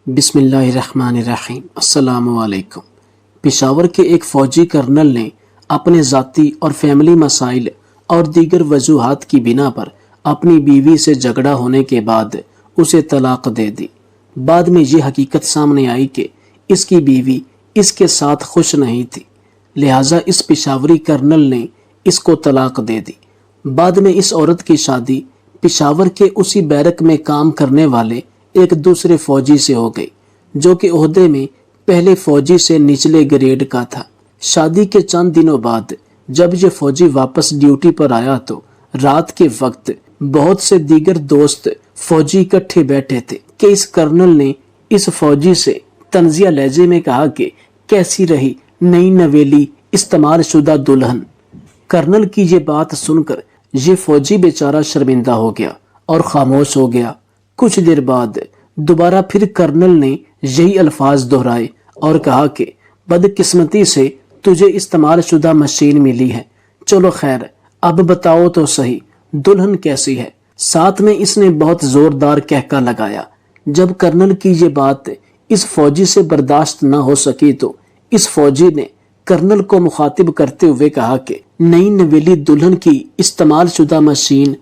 بسم اللہ الرحمن الرحیم۔ السلام علیکم۔ پشاور کے ایک فوجی کرنل نے اپنے ذاتی اور فیملی مسائل اور دیگر وجوہات کی بنا پر اپنی بیوی سے جھگڑا ہونے کے بعد اسے طلاق دے دی۔ بعد میں یہ حقیقت سامنے آئی کہ اس کی بیوی اس کے ساتھ خوش نہیں تھی، لہٰذا اس پشاوری کرنل نے اس کو طلاق دے دی۔ بعد میں اس عورت کی شادی پشاور کے اسی بیرک میں کام کرنے والے ایک دوسرے فوجی سے ہو گئی، جو کہ عہدے میں پہلے فوجی سے نچلے گریڈ کا تھا۔ شادی کے چند دنوں بعد جب یہ فوجی واپس ڈیوٹی پر آیا تو رات کے وقت بہت سے دیگر دوست فوجی اکٹھے بیٹھے تھے کہ اس کرنل نے اس فوجی سے طنزیہ لہجے میں کہا کہ کیسی رہی نئی نویلی استعمال شدہ دلہن۔ کرنل کی یہ بات سن کر یہ فوجی بیچارہ شرمندہ ہو گیا اور خاموش ہو گیا۔ کچھ دیر بعد دوبارہ پھر کرنل نے یہی الفاظ دہرائے اور کہا کہ بدقسمتی سے تجھے استعمال شدہ مشین ملی ہے، چلو خیر اب بتاؤ تو صحیح دلہن کیسی ہے۔ ساتھ میں اس نے بہت زوردار کہکا لگایا۔ جب کرنل کی یہ بات اس فوجی سے برداشت نہ ہو سکی تو اس فوجی نے کرنل کو مخاطب کرتے ہوئے کہا کہ نئی نویلی دلہن کی استعمال شدہ مشین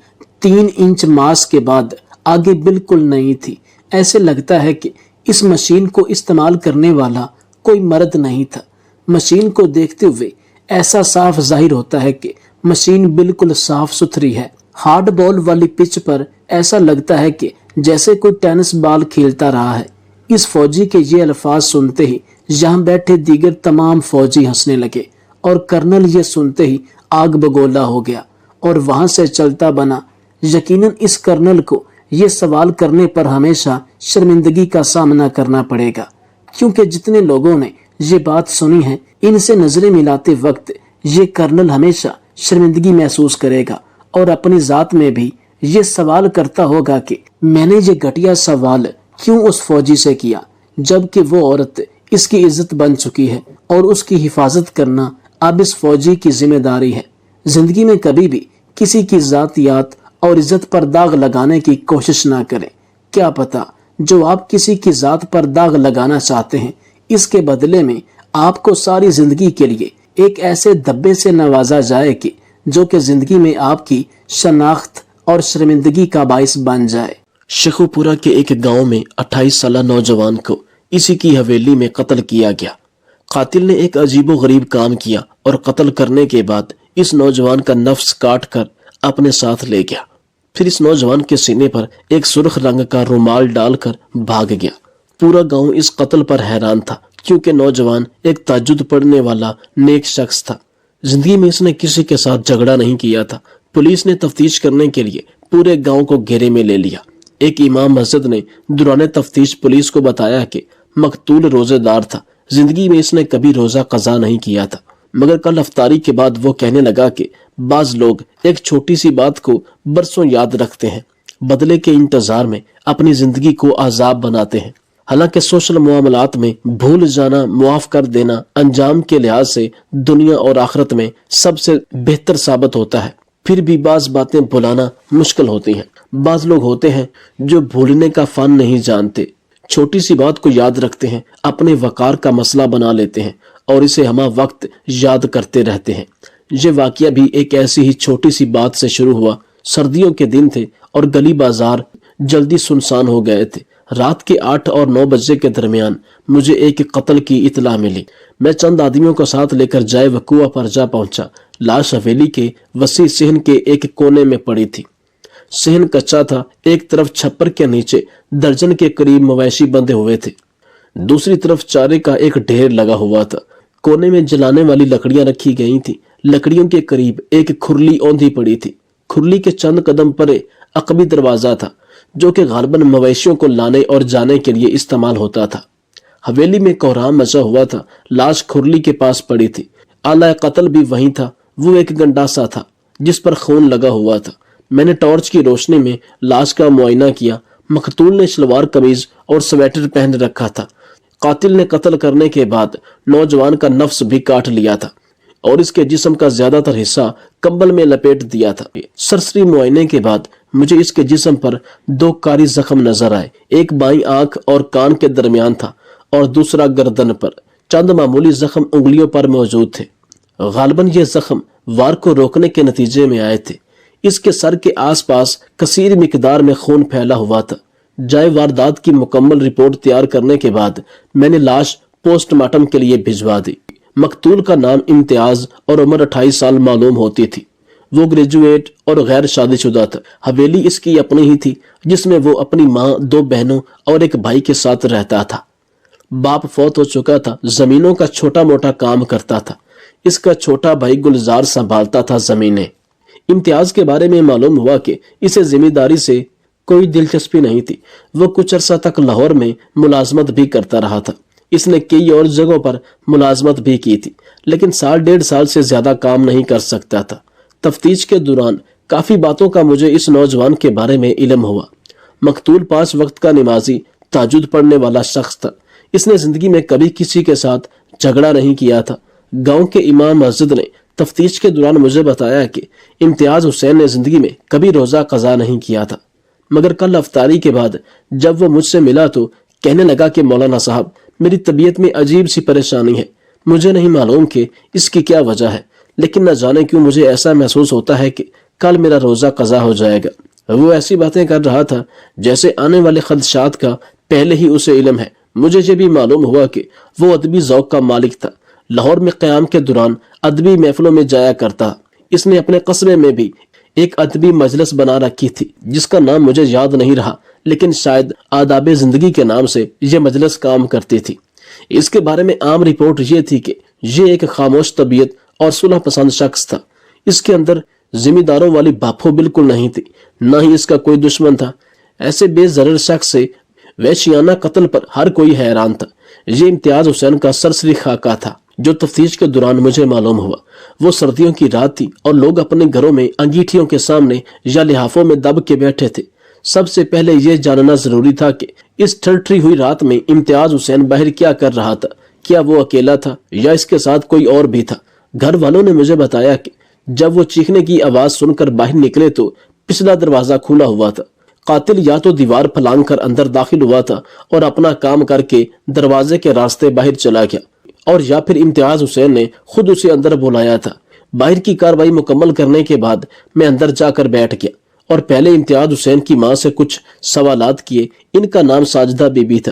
3 انچ ماس کے بعد آگے بالکل نہیں تھی۔ ایسے لگتا ہے کہ اس مشین کو استعمال کرنے والا کوئی مرد نہیں تھا۔ مشین کو دیکھتے ہوئے ایسا صاف ظاہر ہوتا ہے کہ مشین بالکل صاف ستھری ہے۔ ہارڈ بال والی پچ پر ایسا لگتا ہے کہ جیسے کوئی ٹینس بال کھیلتا رہا ہے۔ اس فوجی کے یہ الفاظ سنتے ہی یہاں بیٹھے دیگر تمام فوجی ہنسنے لگے اور کرنل یہ سنتے ہی آگ بگولا ہو گیا اور وہاں سے چلتا بنا۔ یقیناً اس کرنل کو یہ سوال کرنے پر ہمیشہ شرمندگی کا سامنا کرنا پڑے گا، کیونکہ جتنے لوگوں نے یہ بات سنی ہے ان سے نظریں ملاتے وقت یہ کرنل ہمیشہ شرمندگی محسوس کرے گا اور اپنی ذات میں بھی یہ سوال کرتا ہوگا کہ میں نے یہ گھٹیا سوال کیوں اس فوجی سے کیا، جبکہ وہ عورت اس کی عزت بن چکی ہے اور اس کی حفاظت کرنا اب اس فوجی کی ذمہ داری ہے۔ زندگی میں کبھی بھی کسی کی ذاتیات اور عزت پر داغ لگانے کی کوشش نہ کریں۔ کیا پتا جو آپ کسی کی ذات پر داغ لگانا چاہتے ہیں اس کے بدلے میں آپ کو ساری زندگی کے لیے ایک ایسے دبے سے نوازا جائے کہ جو کہ زندگی میں آپ کی شناخت اور شرمندگی کا باعث بن جائے۔ شیخو پورہ کے ایک گاؤں میں 28 سالہ نوجوان کو اسی کی حویلی میں قتل کیا گیا۔ قاتل نے ایک عجیب و غریب کام کیا اور قتل کرنے کے بعد اس نوجوان کا نفس کاٹ کر اپنے ساتھ لے گیا، پھر اس نوجوان کے سینے پر ایک سرخ رنگ کا رومال ڈال کر بھاگ گیا۔ پورا گاؤں اس قتل پر حیران تھا، کیونکہ نوجوان ایک تہجد پڑھنے والا نیک شخص تھا۔ زندگی میں اس نے کسی کے ساتھ جھگڑا نہیں کیا تھا۔ پولیس نے تفتیش کرنے کے لیے پورے گاؤں کو گھیرے میں لے لیا۔ ایک امام مسجد نے دوران تفتیش پولیس کو بتایا کہ مقتول روزے دار تھا، زندگی میں اس نے کبھی روزہ قضا نہیں کیا تھا، مگر کل افطاری کے بعد وہ کہنے لگا کہ بعض لوگ ایک چھوٹی سی بات کو برسوں یاد رکھتے ہیں، بدلے کے انتظار میں اپنی زندگی کو عذاب بناتے ہیں۔ حالانکہ سوشل معاملات میں بھول جانا، معاف کر دینا انجام کے لحاظ سے دنیا اور آخرت میں سب سے بہتر ثابت ہوتا ہے، پھر بھی بعض باتیں بھلانا مشکل ہوتی ہیں۔ بعض لوگ ہوتے ہیں جو بھولنے کا فن نہیں جانتے، چھوٹی سی بات کو یاد رکھتے ہیں، اپنے وقار کا مسئلہ بنا لیتے ہیں اور اسے ہمہ وقت یاد کرتے رہتے ہیں۔ یہ واقعہ بھی ایک ایسی ہی چھوٹی سی بات سے شروع ہوا۔ سردیوں کے دن تھے اور گلی بازار جلدی سنسان ہو گئے تھے۔ رات کے 8 اور 9 بجے کے درمیان مجھے ایک قتل کی اطلاع ملی۔ میں چند آدمیوں کو ساتھ لے کر جائے وقوع پر جا پہنچا۔ لاش حویلی کے وسیع صحن کے ایک کونے میں پڑی تھی۔ صحن کچا تھا، ایک طرف چھپر کے نیچے درجن کے قریب مویشی بندھے ہوئے تھے، دوسری طرف چارے کا ایک ڈھیر لگا ہوا تھا۔ کونے میں جلانے والی لکڑیاں رکھی گئی تھیں۔ لکڑیوں کے قریب ایک کھرلی اوندھی پڑی تھی۔ کھرلی کے چند قدم پرے عقبی دروازہ تھا، جو کہ غالباً مویشیوں کو لانے اور جانے کے لیے استعمال ہوتا تھا۔ حویلی میں کوہرام مچا ہوا تھا۔ لاش کھرلی کے پاس پڑی تھی۔ آلہ قتل بھی وہیں تھا۔ وہ ایک گنڈاسا تھا جس پر خون لگا ہوا تھا۔ میں نے ٹارچ کی روشنی میں لاش کا معائنہ کیا۔ مقتول نے شلوار قمیض اور سویٹر پہن رکھا تھا۔ قاتل نے قتل کرنے کے بعد نوجوان کا نفس بھی کاٹ لیا تھا۔ اور اس کے جسم کا زیادہ تر حصہ کمبل میں لپیٹ دیا تھا۔ سرسری معائنے کے بعد مجھے اس کے جسم پر 2 کاری زخم نظر آئے، ایک بائیں آنکھ اور کان کے درمیان تھا اور دوسرا گردن پر۔ چند معمولی زخم انگلیوں پر موجود تھے، غالباً یہ زخم وار کو روکنے کے نتیجے میں آئے تھے۔ اس کے سر کے آس پاس کثیر مقدار میں خون پھیلا ہوا تھا۔ جائے واردات کی مکمل رپورٹ تیار کرنے کے بعد میں نے لاش پوسٹ مارٹم کے لیے بھجوا دی۔ مقتول کا نام امتیاز اور عمر 28 سال معلوم ہوتی تھی۔ وہ گریجویٹ اور غیر شادی شدہ تھا۔ حویلی اس کی اپنی ہی تھی جس میں وہ اپنی ماں، 2 بہنوں اور ایک بھائی کے ساتھ رہتا تھا۔ باپ فوت ہو چکا تھا، زمینوں کا چھوٹا موٹا کام کرتا تھا۔ اس کا چھوٹا بھائی گلزار سنبھالتا تھا زمینیں۔ امتیاز کے بارے میں معلوم ہوا کہ اسے ذمہ داری سے کوئی دلچسپی نہیں تھی۔ وہ کچھ عرصہ تک لاہور میں ملازمت بھی کرتا رہا تھا۔ اس نے کئی اور جگہوں پر ملازمت بھی کی تھی، لیکن 1.5 سال سے زیادہ کام نہیں کر سکتا تھا۔ تفتیش کے دوران کافی باتوں کا مجھے اس نوجوان کے بارے میں علم ہوا۔ مقتول 5 وقت کا نمازی، تہجد پڑھنے والا شخص تھا۔ اس نے زندگی میں کبھی کسی کے ساتھ جھگڑا نہیں کیا تھا۔ گاؤں کے امام مسجد نے تفتیش کے دوران مجھے بتایا کہ امتیاز حسین نے زندگی میں کبھی روزہ قضا نہیں کیا تھا، مگر کل افطاری کے بعد جب وہ مجھ سے ملا تو کہنے لگا کہ مولانا صاحب، میری طبیعت میں عجیب سی پریشانی ہے۔ مجھے نہیں معلوم کہ اس کی کیا وجہ ہے، لیکن نہ جانے کیوں مجھے ایسا محسوس ہوتا ہے کہ کل میرا روزہ قضا ہو جائے گا۔ وہ ایسی باتیں کر رہا تھا جیسے آنے والے خدشات کا پہلے ہی اسے علم ہے۔ مجھے یہ بھی معلوم ہوا کہ وہ ادبی ذوق کا مالک تھا۔ لاہور میں قیام کے دوران ادبی محفلوں میں جایا کرتا۔ اس نے اپنے قصبے میں بھی ایک ادبی مجلس بنا رکھی تھی جس کا نام مجھے یاد نہیں رہا، لیکن شاید آداب زندگی کے نام سے یہ مجلس کام کرتی تھی۔ اس کے بارے میں عام رپورٹ یہ تھی کہ یہ ایک خاموش طبیعت اور صلح پسند شخص تھا۔ اس کے اندر ذمہ داروں والی بھاپو بالکل نہیں تھی، نہ ہی اس کا کوئی دشمن تھا۔ ایسے بے ضرر شخص سے وحشیانہ قتل پر ہر کوئی حیران تھا۔ یہ امتیاز حسین کا سرسری خاکہ تھا جو تفتیش کے دوران مجھے معلوم ہوا۔ وہ سردیوں کی رات تھی اور لوگ اپنے گھروں میں انگیٹھیوں کے سامنے یا لحافوں میں دب کے بیٹھے تھے۔ سب سے پہلے یہ جاننا ضروری تھا کہ اس ٹھنڈی ہوئی رات میں امتیاز حسین باہر کیا کر رہا تھا۔ کیا وہ اکیلا تھا یا اس کے ساتھ کوئی اور بھی تھا؟ گھر والوں نے مجھے بتایا کہ جب وہ چیخنے کی آواز سن کر باہر نکلے تو پچھلا دروازہ کھلا ہوا تھا۔ قاتل یا تو دیوار پھلانگ کر اندر داخل ہوا تھا اور اپنا کام کر کے دروازے کے راستے باہر چلا گیا، اور یا پھر امتیاز حسین نے خود اسے اندر بلایا تھا۔ باہر کی کارروائی مکمل کرنے کے بعد میں اندر جا کر بیٹھ گیا اور پہلے امتیاز حسین کی ماں سے کچھ سوالات کیے۔ ان کا نام ساجدہ بی بی تھا۔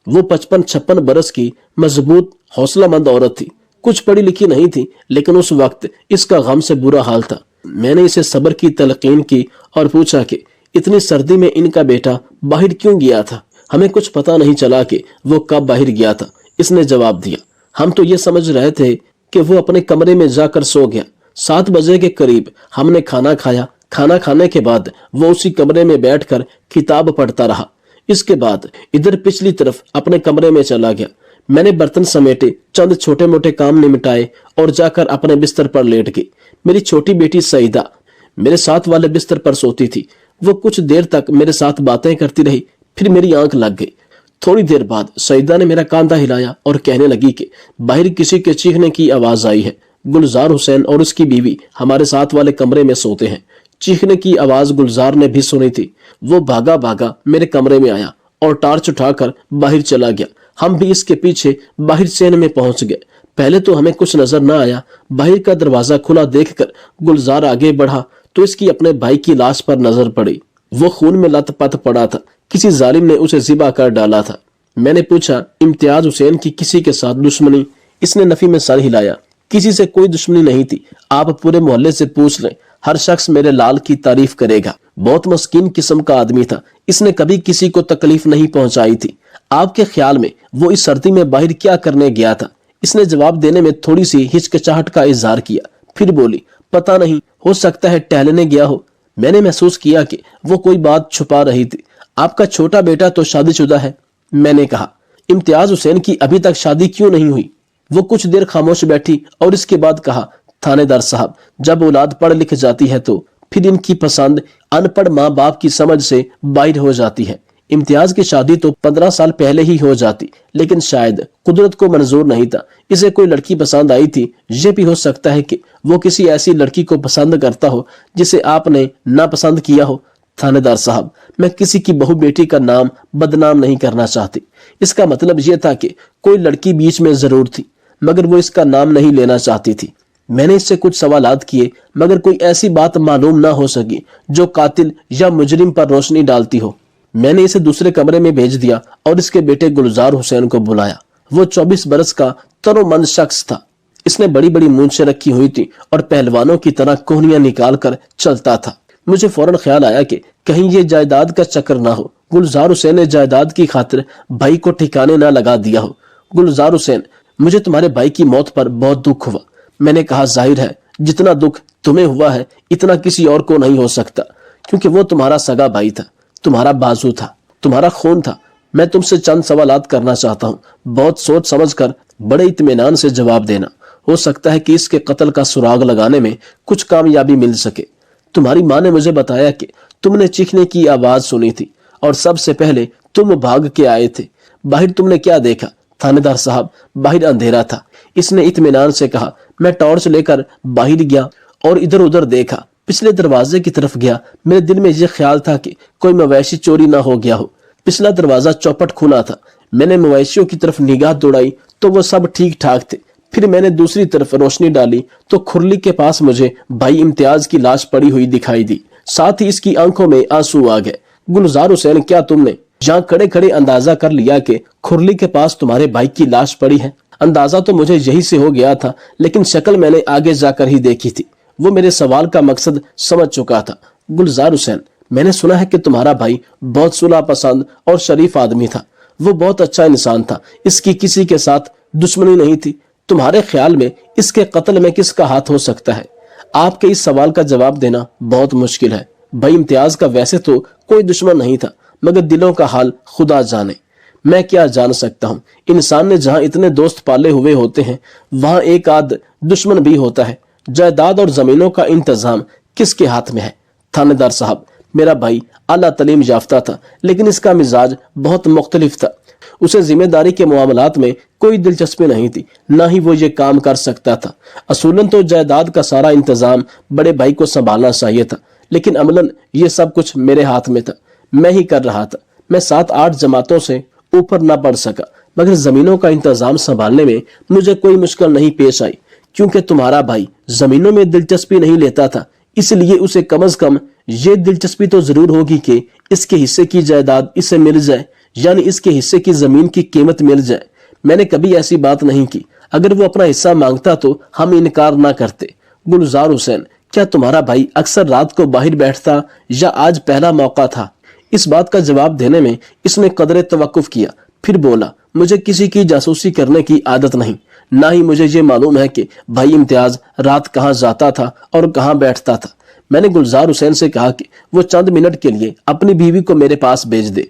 وہ 55-56 برس کی مضبوط حوصلہ مند عورت تھی۔ کچھ پڑھی لکھی نہیں تھی، لیکن اس وقت اس کا غم سے برا حال تھا۔ میں نے اسے صبر کی تلقین کی اور پوچھا کہ اتنی سردی میں ان کا بیٹا باہر کیوں گیا تھا؟ ہمیں کچھ پتہ نہیں چلا کہ وہ کب باہر گیا تھا، اس نے جواب دیا۔ ہم تو یہ سمجھ رہے تھے کہ وہ اپنے کمرے میں جا کر سو گیا۔ 7 بجے کے قریب ہم نے کھانا کھایا۔ کھانا کھانے کے بعد وہ اسی کمرے میں بیٹھ کر کتاب پڑھتا رہا۔ اس کے بعد ادھر پچھلی طرف اپنے کمرے میں چلا گیا۔ میں نے برتن سمیٹے، چند چھوٹے موٹے کام نمٹائے اور جا کر اپنے بستر پر لیٹ گئی۔ میری چھوٹی بیٹی سعیدہ میرے ساتھ والے بستر پر سوتی تھی۔ وہ کچھ دیر تک میرے ساتھ باتیں کرتی رہی، پھر میری آنکھ لگ گئی۔ تھوڑی دیر بعد سعیدہ نے میرا کاندھا ہلایا اور کہنے لگی کہ باہر کسی کے چیخنے کی آواز آئی ہے۔ گلزار حسین اور اس کی بیوی ہمارے ساتھ والے کمرے میں سوتے ہیں۔ چیخنے کی آواز گلزار نے بھی سنی تھی۔ وہ بھاگا بھاگا میرے کمرے میں آیا اور ٹارچ اٹھا کر باہر چلا گیا۔ ہم بھی اس کے پیچھے باہر سین میں پہنچ گئے۔ پہلے تو ہمیں کچھ نظر نہ آیا۔ باہر کا دروازہ کھلا دیکھ کر گلزار آگے بڑھا تو اس کی اپنے بھائی کی لاش پر نظر پڑی۔ وہ خون میں لت پت پڑا تھا، کسی ظالم نے اسے ذبح کر ڈالا تھا۔ میں نے پوچھا امتیاز حسین کی کسی کے ساتھ دشمنی؟ اس نے نفی میں سر ہلایا۔ کسی سے کوئی دشمنی نہیں تھی، آپ پورے محلے سے پوچھ لیں، ہر شخص میرے لال کی تعریف کرے گا۔ بہت مسکین قسم کا آدمی تھا، اس نے کبھی کسی کو تکلیف نہیں پہنچائی تھی۔ آپ کے خیال میں وہ اس سردی میں باہر کیا کرنے گیا تھا؟ اس نے جواب دینے میں تھوڑی سی ہچکچاہٹ کا اظہار کیا، پھر بولی پتہ نہیں، ہو سکتا ہے ٹہلنے گیا ہو۔ میں نے محسوس کیا کہ وہ کوئی بات چھپا رہی تھی۔ آپ کا چھوٹا بیٹا تو شادی شدہ ہے؟ میں نے کہا۔ امتیاز حسین کی ابھی تک شادی کیوں نہیں ہوئی؟ وہ کچھ دیر خاموش بیٹھی اور اس کے بعد کہا، تھانے دار صاحب، جب اولاد پڑھ لکھ جاتی ہے تو پھر ان کی پسند ان پڑھ ماں باپ کی سمجھ سے باہر ہو جاتی ہے۔ امتیاز کی شادی تو 15 سال پہلے ہی ہو جاتی، لیکن شاید قدرت کو منظور نہیں تھا۔ اسے کوئی لڑکی پسند آئی تھی۔ یہ بھی ہو سکتا ہے کہ وہ کسی ایسی لڑکی کو پسند کرتا ہو جسے آپ نے ناپسند کیا ہو۔ تھانے دار صاحب، میں کسی کی بہو بیٹی کا نام بدنام نہیں کرنا چاہتی۔ اس کا مطلب یہ تھا کہ کوئی لڑکی بیچ میں ضرور تھی، مگر وہ اس کا نام نہیں لینا چاہتی تھی۔ میں نے اس سے کچھ سوالات کیے، مگر کوئی ایسی بات معلوم نہ ہو سکی جو قاتل یا مجرم پر روشنی ڈالتی ہو۔ میں نے اسے دوسرے کمرے میں بھیج دیا اور اس کے بیٹے گلزار حسین کو بلایا۔ وہ 24 برس کا ترومند شخص تھا۔ اس نے بڑی بڑی مونچھیں رکھی ہوئی تھی اور پہلوانوں کی طرح کوہنیاں نکال کر چلتا تھا۔ مجھے فوراً خیال آیا کہ کہیں یہ جائیداد کا چکر نہ ہو۔ گلزار حسین نے جائیداد کی خاطر بھائی کو ٹھکانے نہ لگا دیا ہو۔ گلزار حسین، مجھے تمہارے بھائی کی موت پر بہت دکھ ہوا۔ میں نے کہا، ظاہر ہے جتنا دکھ تمہیں ہوا ہے اتنا کسی اور کو نہیں ہو سکتا، کیونکہ وہ تمہارا سگا بھائی تھا، تمہارا بازو تھا، تمہارا خون تھا۔ میں تم سے چند سوالات کرنا چاہتا ہوں، بہت سوچ سمجھ کر بڑے اطمینان سے جواب دینا۔ ہو سکتا ہے کہ اس کے قتل کا سراغ لگانے میں کچھ کامیابی مل سکے۔ تمہاری ماں نے مجھے بتایا کہ تم نے چیخنے کی آواز سنی تھی اور سب سے پہلے تم بھاگ کے آئے تھے۔ باہر تم نے کیا دیکھا؟ تھانے دار صاحب، باہر اندھیرا تھا۔ اس نے اطمینان سے کہا۔ میں ٹارچ لے کر باہر گیا اور ادھر ادھر دیکھا، پچھلے دروازے کی طرف گیا۔ میرے دل میں یہ خیال تھا کہ کوئی مویشی چوری نہ ہو گیا ہو۔ پچھلا دروازہ چوپٹ کھلا تھا۔ میں نے مویشیوں کی طرف نگاہ دوڑائی تو وہ سب ٹھیک ٹھاک تھے۔ پھر میں نے دوسری طرف روشنی ڈالی تو کھرلی کے پاس مجھے بھائی امتیاز کی لاش پڑی ہوئی دکھائی دی، ساتھ ہی اس کی آنکھوں میں آنسو آ گئے۔ گلزار حسین، کیا تم نے جہاں کھڑے کھڑے اندازہ کر لیا کہ کھرلی کے پاس تمہارے بھائی کی لاش پڑی ہے؟ اندازہ تو مجھے یہی سے ہو گیا تھا، لیکن شکل میں نے آگے جا کر ہی دیکھی تھی۔ وہ میرے سوال کا مقصد سمجھ چکا تھا۔ گلزار حسین، میں نے سنا ہے کہ تمہارا بھائی بہت صلح پسند اور شریف آدمی تھا۔ وہ بہت اچھا انسان تھا، اس کی کسی کے ساتھ دشمنی نہیں تھی۔ تمہارے خیال میں اس کے قتل میں کس کا ہاتھ ہو سکتا ہے؟ آپ کے اس سوال کا جواب دینا بہت مشکل ہے۔ بھائی امتیاز کا ویسے تو کوئی دشمن نہیں تھا، مگر دلوں کا حال خدا جانے۔ میں کیا جان سکتا ہوں؟ انسان نے جہاں اتنے دوست پالے ہوئے ہوتے ہیں وہاں ایک آدھ دشمن بھی ہوتا ہے۔ جائیداد اور زمینوں کا انتظام کس کے ہاتھ میں ہے؟ تھانے دار صاحب، میرا بھائی اعلیٰ تعلیم یافتہ تھا، لیکن اس کا مزاج بہت مختلف تھا۔ اسے ذمہ داری کے معاملات میں کوئی دلچسپی نہیں تھی، نہ ہی وہ یہ کام کر سکتا تھا۔ اصولاً تو جائیداد کا سارا انتظام بڑے بھائی کو سنبھالنا چاہیے تھا، لیکن عملاً یہ سب کچھ میرے ہاتھ میں تھا، میں ہی کر رہا تھا۔ میں 7-8 جماعتوں سے اوپر نہ بڑھ سکا، مگر زمینوں کا انتظام سنبھالنے میں مجھے کوئی مشکل نہیں پیش آئی، کیونکہ تمہارا بھائی زمینوں میں دلچسپی نہیں لیتا تھا۔ اس لیے اسے کم از کم یہ دلچسپی تو ضرور ہوگی کہ اس کے حصے کی جائیداد اسے مل جائے، یعنی اس کے حصے کی زمین کی قیمت مل جائے۔ میں نے کبھی ایسی بات نہیں کی۔ اگر وہ اپنا حصہ مانگتا تو ہم انکار نہ کرتے۔ گلزار حسین، کیا تمہارا بھائی اکثر رات کو باہر بیٹھتا یا آج پہلا موقع تھا؟ اس بات کا جواب دینے میں اس نے قدرے توقف کیا، پھر بولا، مجھے کسی کی جاسوسی کرنے کی عادت نہیں، نہ ہی مجھے یہ معلوم ہے کہ بھائی امتیاز رات کہاں جاتا تھا اور کہاں بیٹھتا تھا۔ میں نے گلزار حسین سے کہا کہ وہ چند منٹ کے لیے اپنی بیوی کو میرے پاس بھیج دے،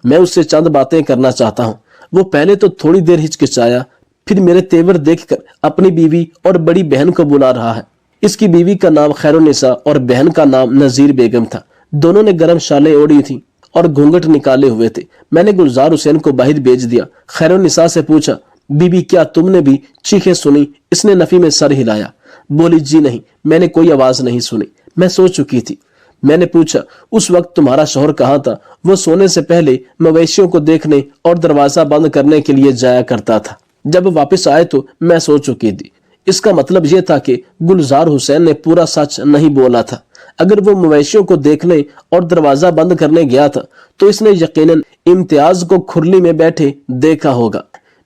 میں اس سے چند باتیں کرنا چاہتا ہوں۔ وہ پہلے تو تھوڑی دیر ہچکچایا، پھر میرے تیور دیکھ کر اپنی بیوی اور بڑی بہن کو بلا رہا ہے۔ اس کی بیوی کا نام خیرالنساء اور بہن کا نام نذیر بیگم تھا۔ دونوں نے گرم شالیں اوڑھی تھیں اور گھونگھٹ نکالے ہوئے تھے۔ میں نے گلزار حسین کو باہر بھیج دیا۔ خیرالنساء سے پوچھا، بی بی کیا تم نے بھی چیخیں سنی؟ اس نے نفی میں سر ہلایا، بولی جی نہیں، میں نے کوئی آواز نہیں سنی، میں سو چکی تھی۔ میں نے پوچھا، اس وقت تمہارا شوہر کہاں تھا؟ وہ سونے سے پہلے مویشیوں کو دیکھنے اور دروازہ بند کرنے کے لیے جایا کرتا تھا۔ جب واپس آئے تو میں سو چکی تھی۔ اس کا مطلب یہ تھا کہ گلزار حسین نے پورا سچ نہیں بولا تھا۔ اگر وہ مویشیوں کو دیکھنے اور دروازہ بند کرنے گیا تھا تو اس نے یقیناً امتیاز کو کھرلی میں بیٹھے دیکھا ہوگا۔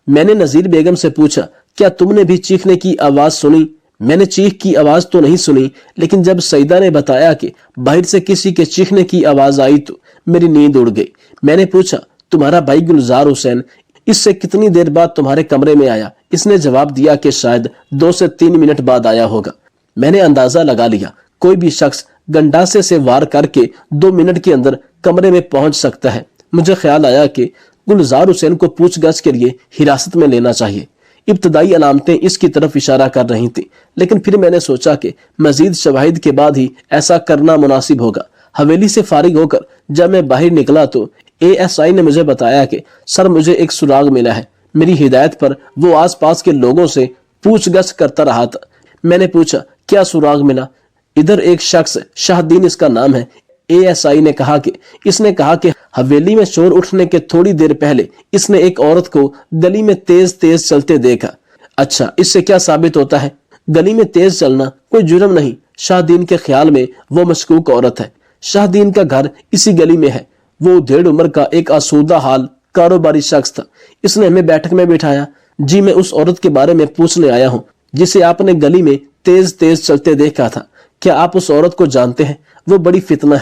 میں نے نذیر بیگم سے پوچھا، کیا تم نے بھی چیخنے کی آواز سنی؟ میں نے چیخ کی آواز تو نہیں سنی، لیکن جب سیدہ نے بتایا کہ باہر سے کسی کے چیخنے کی آواز آئی تو میری نیند اڑ گئی۔ میں نے پوچھا، تمہارا بھائی گلزار حسین اس سے کتنی دیر بعد تمہارے کمرے میں آیا؟ اس نے جواب دیا کہ شاید 2 سے 3 منٹ بعد آیا ہوگا۔ میں نے اندازہ لگا لیا، کوئی بھی شخص گنڈاسے سے وار کر کے 2 منٹ کے اندر کمرے میں پہنچ سکتا ہے۔ مجھے خیال آیا کہ گلزار حسین کو پوچھ گچھ کے لیے حراست میں لینا چاہیے۔ ابتدائی علامتیں اس کی طرف اشارہ کر رہی تھیں، لیکن پھر میں نے سوچا کہ مزید شواہد کے بعد ہی ایسا کرنا مناسب ہوگا۔ حویلی سے فارغ ہو کر جب میں باہر نکلا تو ASI نے مجھے بتایا کہ سر مجھے ایک سراغ ملا ہے۔ میری ہدایت پر وہ آس پاس کے لوگوں سے پوچھ گچھ کرتا رہا تھا۔ میں نے پوچھا کیا سراغ ملا؟ ادھر ایک شخص شاہدین اس کا نام ہے، ASI نے کہا کہ حویلی میں شور اٹھنے کے تھوڑی دیر پہلے اس نے ایک عورت کو گلی میں تیز تیز چلتے دیکھا۔ اچھا، اس سے کیا ثابت ہوتا ہے؟ گلی میں تیز چلنا کوئی جرم نہیں۔ شاہدین کے خیال میں وہ مشکوک عورت ہے۔ شاہدین کا گھر اسی گلی میں ہے۔ وہ ڈیڑھ عمر کا ایک آسودہ حال کاروباری شخص تھا۔ اس نے ہمیں بیٹھک میں بٹھایا۔ جی میں اس عورت کے بارے میں پوچھنے آیا ہوں جسے آپ نے گلی میں تیز تیز چلتے دیکھا تھا۔ کیا آپ اس عورت کو جانتے ہیں؟ وہ بڑی فتنہ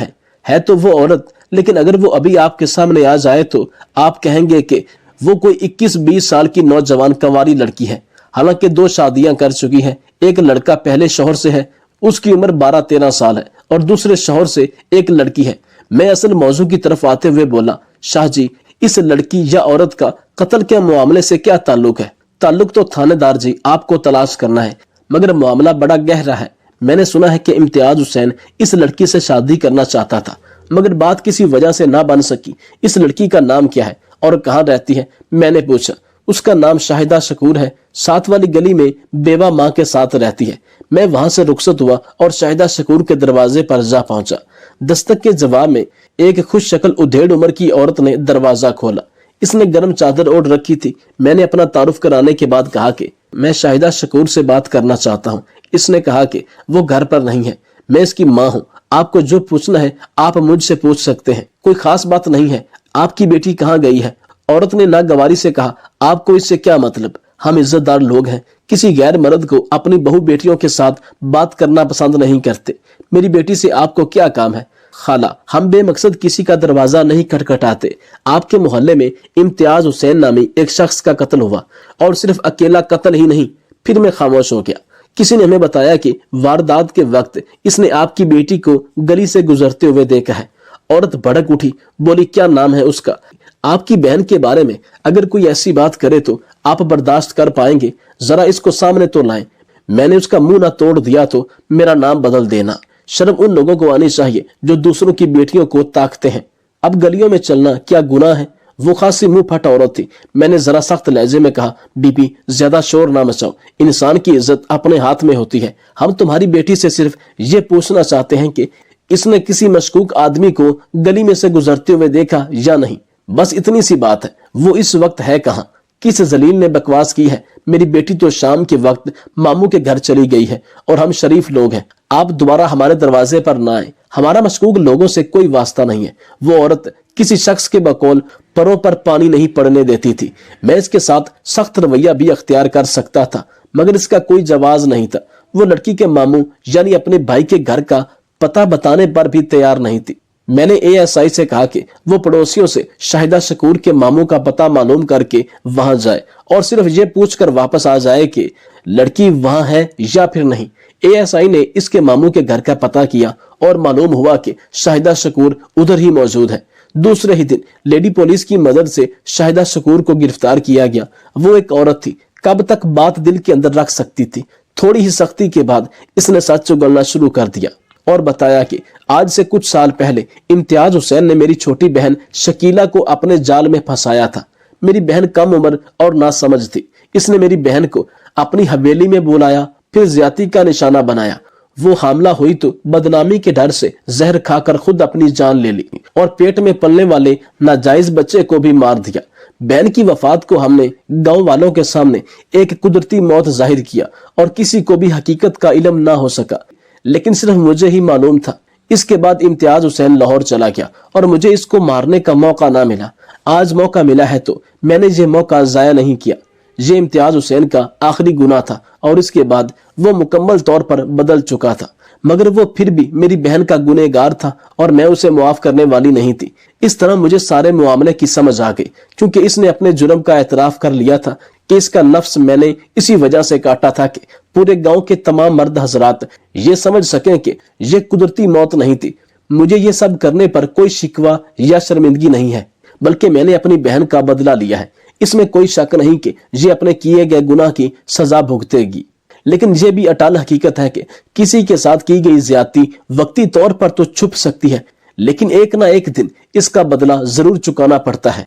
ہے تو وہ عورت، لیکن اگر وہ ابھی آپ کے سامنے آ جائے تو آپ کہیں گے کہ وہ کوئی 21-20 سال کی نوجوان کنواری لڑکی ہے، حالانکہ 2 شادیاں کر چکی ہے۔ ایک لڑکا پہلے شوہر سے ہے، اس کی عمر 12-13 سال ہے، اور دوسرے شوہر سے ایک لڑکی ہے۔ میں اصل موضوع کی طرف آتے ہوئے بولا، شاہ جی اس لڑکی یا عورت کا قتل کے معاملے سے کیا تعلق ہے؟ تعلق تو تھانے دار جی آپ کو تلاش کرنا ہے، مگر معاملہ بڑا گہرا ہے۔ میں نے سنا ہے کہ امتیاز حسین اس لڑکی سے شادی کرنا چاہتا تھا، مگر بات کسی وجہ سے نہ بن سکی۔ اس لڑکی کا نام کیا ہے اور کہاں رہتی ہے؟ میں نے پوچھا۔ اس کا نام شاہدہ شکور ہے، 7 والی گلی میں بیوہ ماں کے ساتھ رہتی ہے۔ میں وہاں سے رخصت ہوا اور شاہدہ شکور کے دروازے پر جا پہنچا۔ دستک کے جواب میں ایک خوش شکل ادھیڑ عمر کی عورت نے دروازہ کھولا۔ اس نے گرم چادر اوڑھ رکھی تھی۔ میں نے اپنا تعارف کرانے کے بعد کہا کہ میں شاہدہ شکور سے بات کرنا چاہتا ہوں۔ اس نے کہا کہ وہ گھر پر نہیں ہے، میں اس کی ماں ہوں، آپ کو جو پوچھنا ہے آپ مجھ سے پوچھ سکتے ہیں، کوئی خاص بات نہیں ہے۔ آپ کی بیٹی کہاں گئی ہے؟ عورت نے ناگواری سے کہا، آپ کو اس سے کیا مطلب؟ ہم عزت دار لوگ ہیں، کسی غیر مرد کو اپنی بہو بیٹیوں کے ساتھ بات کرنا پسند نہیں کرتے۔ میری بیٹی سے آپ کو کیا کام ہے؟ خالہ، ہم بے مقصد کسی کا دروازہ نہیں کھٹکھٹاتے۔ آپ کے محلے میں امتیاز حسین نامی ایک شخص کا قتل ہوا، اور صرف اکیلا قتل ہی نہیں۔ پھر میں خاموش ہو گیا۔ کسی نے ہمیں بتایا کہ واردات کے وقت اس نے آپ کی بیٹی کو گلی سے گزرتے ہوئے دیکھا ہے۔ عورت بھڑک اٹھی، بولی کیا نام ہے اس کا؟ آپ کی بہن کے بارے میں اگر کوئی ایسی بات کرے تو آپ برداشت کر پائیں گے؟ ذرا اس کو سامنے تو لائیں۔ میں نے اس کا منہ نہ توڑ دیا تو میرا نام بدل دینا۔ شرم ان لوگوں کو آنی چاہیے جو دوسروں کی بیٹیوں کو تاکتے ہیں۔ اب گلیوں میں چلنا کیا گناہ ہے؟ وہ خاصی منہ پھٹ عورت تھی۔ میں نے ذرا سخت لہجے میں کہا، بی بی زیادہ شور نہ مچاؤ، انسان کی عزت اپنے ہاتھ میں ہوتی ہے۔ ہم تمہاری بیٹی سے صرف یہ پوچھنا چاہتے ہیں کہ اس نے کسی مشکوک آدمی کو گلی میں سے گزرتے ہوئے دیکھا یا نہیں، بس اتنی سی بات ہے۔ وہ اس وقت ہے کہاں؟ کس ذلیل نے بکواس کی ہے؟ میری بیٹی تو شام کے وقت ماموں کے گھر چلی گئی ہے، اور ہم شریف لوگ ہیں، آپ دوبارہ ہمارے دروازے پر نہ آئیں۔ ہمارا مشکوک لوگوں سے کوئی واسطہ نہیں ہے۔ وہ عورت کسی شخص کے بقول پروں پر پانی نہیں پڑنے دیتی تھی۔ میں اس کے ساتھ سخت رویہ بھی اختیار کر سکتا تھا، مگر اس کا کوئی جواز نہیں تھا۔ وہ لڑکی کے ماموں یعنی اپنے بھائی کے گھر کا پتہ بتانے پر بھی تیار نہیں تھی۔ میں نے ASI سے کہا کہ وہ پڑوسیوں سے شاہدہ شکور کے ماموں کا پتہ معلوم کر کے وہاں جائے، اور صرف یہ پوچھ کر واپس آ جائے کہ لڑکی وہاں ہے یا پھر نہیں۔ ASI نے اس کے ماموں کے گھر کا پتہ کیا اور معلوم ہوا کہ شاہدہ شکور ادھر ہی موجود ہے۔ دوسرے ہی دن لیڈی پولیس کی مدد سے شاہدہ شکور کو گرفتار کیا گیا۔ وہ ایک عورت تھی، کب تک بات دل کے اندر رکھ سکتی تھی؟ تھوڑی ہی سختی کے بعد اس نے سچ اگلنا شروع کر دیا اور بتایا کہ آج سے کچھ سال پہلے امتیاز حسین نے میری چھوٹی بہن شکیلہ کو اپنے جال میں پھنسایا تھا۔ میری بہن کم عمر اور ناسمجھ تھی۔ اس نے میری بہن کو اپنی حویلی میں بلایا، پھر زیادتی کا نشانہ بنایا۔ وہ حاملہ ہوئی تو بدنامی کے ڈر سے زہر کھا کر خود اپنی جان لے لی، اور پیٹ میں پلنے والے ناجائز بچے کو بھی مار دیا۔ بہن کی وفات کو ہم نے گاؤں والوں کے سامنے ایک قدرتی موت ظاہر کیا، اور کسی کو بھی حقیقت کا علم نہ ہو سکا، لیکن صرف مجھے ہی معلوم تھا۔ اس کے بعد امتیاز حسین لاہور چلا گیا اور مجھے اس کو مارنے کا موقع نہ ملا۔ آج موقع ملا ہے تو میں نے یہ موقع ضائع نہیں کیا۔ یہ امتیاز حسین کا آخری گناہ تھا، اور اس کے بعد وہ مکمل طور پر بدل چکا تھا، مگر وہ پھر بھی میری بہن کا گنہگار تھا اور میں اسے معاف کرنے والی نہیں تھی۔ اس طرح مجھے سارے معاملے کی سمجھ آ گئی، کیونکہ اس نے اپنے جرم کا اعتراف کر لیا تھا کہ اس کا نفس میں نے اسی وجہ سے کاٹا تھا کہ پورے گاؤں کے تمام مرد حضرات یہ سمجھ سکیں کہ یہ قدرتی موت نہیں تھی۔ مجھے یہ سب کرنے پر کوئی شکوہ یا شرمندگی نہیں ہے، بلکہ میں نے اپنی بہن کا بدلہ لیا ہے۔ اس میں کوئی شک نہیں کہ یہ اپنے کیے گئے گناہ کی سزا بھگتے گی، لیکن یہ بھی اٹل حقیقت ہے کہ کسی کے ساتھ کی گئی زیادتی وقتی طور پر تو چھپ سکتی ہے، لیکن ایک نہ ایک دن اس کا بدلہ ضرور چکانا پڑتا ہے۔